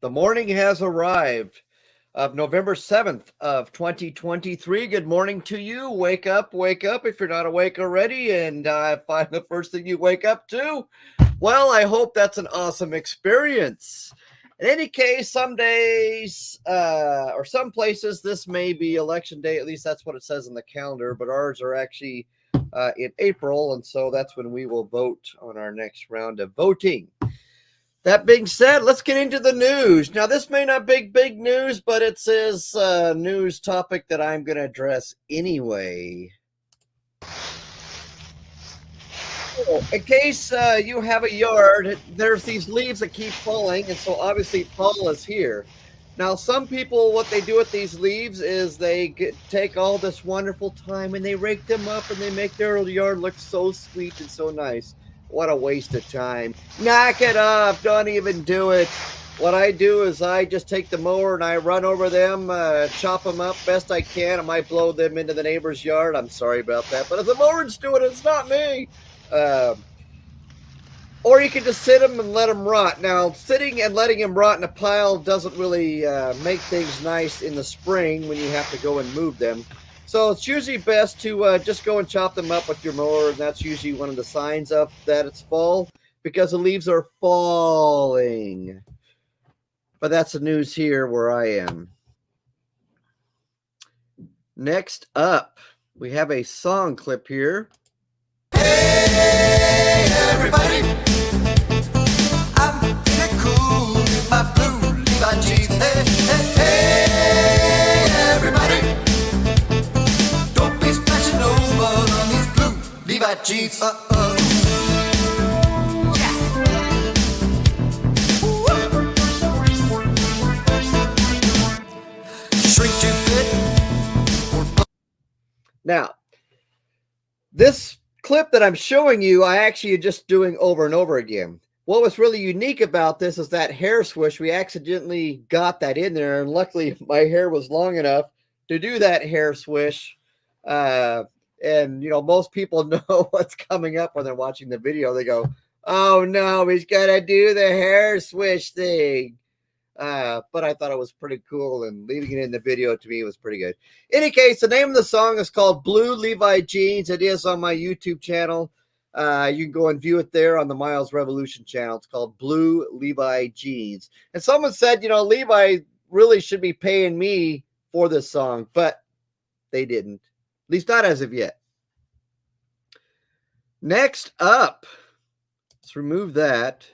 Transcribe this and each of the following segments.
The morning has arrived of November 7th of 2023. Good morning to you. Wake up if you're not awake already, and find the first thing you wake up to. Well, I hope that's an awesome experience. In any case, some days or some places, this may be election day. At least that's what it says in the calendar, but ours are actually in April, and so that's when we will vote on our next round of voting. That being said, let's get into the news. Now, this may not be big news, but it says news topic that I'm going to address anyway. In case you have a yard, there's these leaves that keep falling, and so obviously fall is here. Now, some people, what they do with these leaves is they take all this wonderful time and they rake them up and they make their yard look so sweet and so nice. What a waste of time. Knock it off. Don't even do it. What I do is I just take the mower and I run over them, chop them up best I can. I might blow them into the neighbor's yard. I'm sorry about that. But if the mower's doing it, it's not me. Or you can just sit them and let them rot. Now, sitting and letting them rot in a pile doesn't really make things nice in the spring when you have to go and move them. So it's usually best to just go and chop them up with your mower, and that's usually one of the signs of that it's fall, because the leaves are falling. But that's the news here where I am. Next up, we have a song clip here. Hey, everybody, I'm feeling cool in my blue Levi Jeans. Hey, hey, hey, everybody, don't be splashing over on these blue Levi Jeans. Shrink to fit. Now, this clip that I'm showing you, I actually just doing over and over again. What was really unique about this is that hair swish. We accidentally got that in there, and luckily my hair was long enough to do that hair swish. And you know, most people know what's coming up when they're watching the video. They go, "Oh no, he's gonna do the hair swish thing." But I thought it was pretty cool, and leaving it in the video to me was pretty good. In any case, the name of the song is called Blue Levi Jeans. It is on my YouTube channel. You can go and view it there on the Myles Revolution channel. It's called Blue Levi Jeans. And someone said, you know, Levi really should be paying me for this song, but they didn't. At least not as of yet. Next up, let's remove that.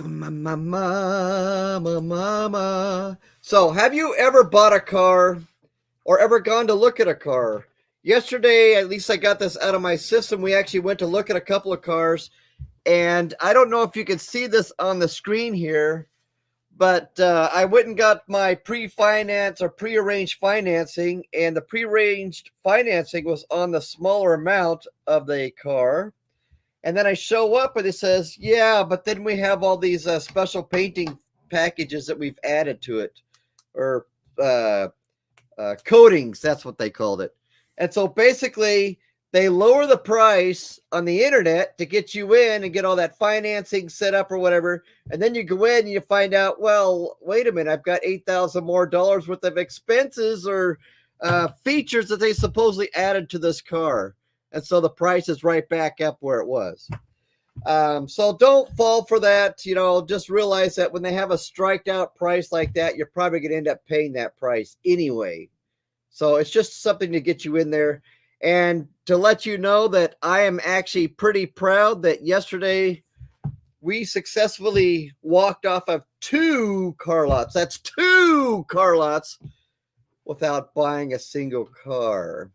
Mama. So, have you ever bought a car or ever gone to look at a car? Yesterday, at least I got this out of my system. We actually went to look at a couple of cars, and I don't know if you can see this on the screen here, but I went and got my pre-finance or pre-arranged financing, and the pre-arranged financing was on the smaller amount of the car. And then I show up and it says, yeah, but then we have all these special painting packages that we've added to it, or coatings, that's what they called it. And so basically they lower the price on the internet to get you in and get all that financing set up or whatever. And then you go in and you find out, well, wait a minute, I've got $8,000 more worth of expenses or features that they supposedly added to this car. And so the price is right back up where it was. So don't fall for that. You know, just realize that when they have a striked out price like that, you're probably going to end up paying that price anyway. So it's just something to get you in there. And to let you know that I am actually pretty proud that yesterday we successfully walked off of 2 car lots. That's 2 car lots without buying a single car.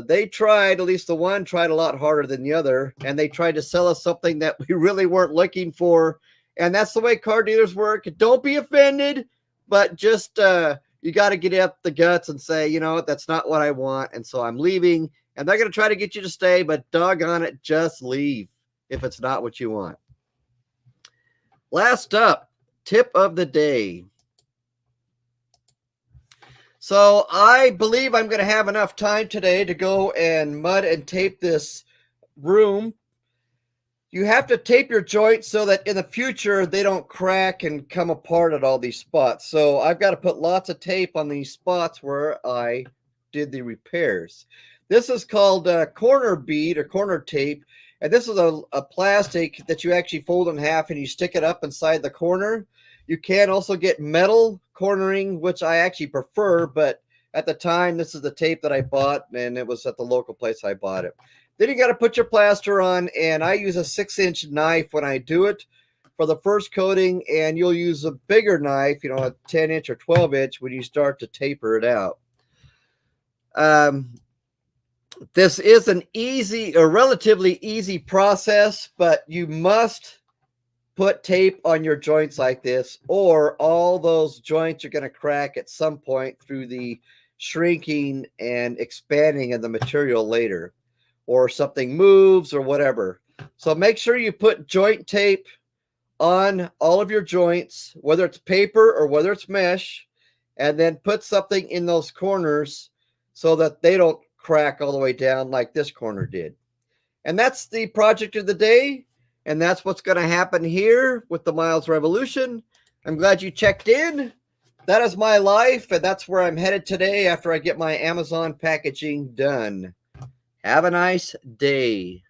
They tried, at least the one tried a lot harder than the other, and they tried to sell us something that we really weren't looking for. And that's the way car dealers work. Don't be offended, but just you got to get up the guts and say, you know what, that's not what I want, and so I'm leaving. And they're going to try to get you to stay, but doggone it, just leave if it's not what you want. Last up, tip of the day. So I believe I'm going to have enough time today to go and mud and tape this room You have to tape your joints so that in the future they don't crack and come apart at all these spots. So I've got to put lots of tape on these spots where I did the repairs. This is called corner bead or corner tape. And this is a plastic that you actually fold in half and you stick it up inside the corner. You can also get metal cornering, which I actually prefer, but at the time, this is the tape that I bought, and it was at the local place I bought it. Then you got to put your plaster on, and I use a 6-inch knife when I do it for the first coating, and you'll use a bigger knife, you know, a 10-inch or 12-inch when you start to taper it out. This is a relatively easy process, but you must put tape on your joints like this, or all those joints are going to crack at some point through the shrinking and expanding of the material later, or something moves or whatever. So make sure you put joint tape on all of your joints, whether it's paper or whether it's mesh, and then put something in those corners so that they don't crack all the way down like this corner did. And that's the project of the day. And that's what's going to happen here with the Myles Revolution. I'm glad you checked in. That is my life, and that's where I'm headed today after I get my Amazon packaging done. Have a nice day.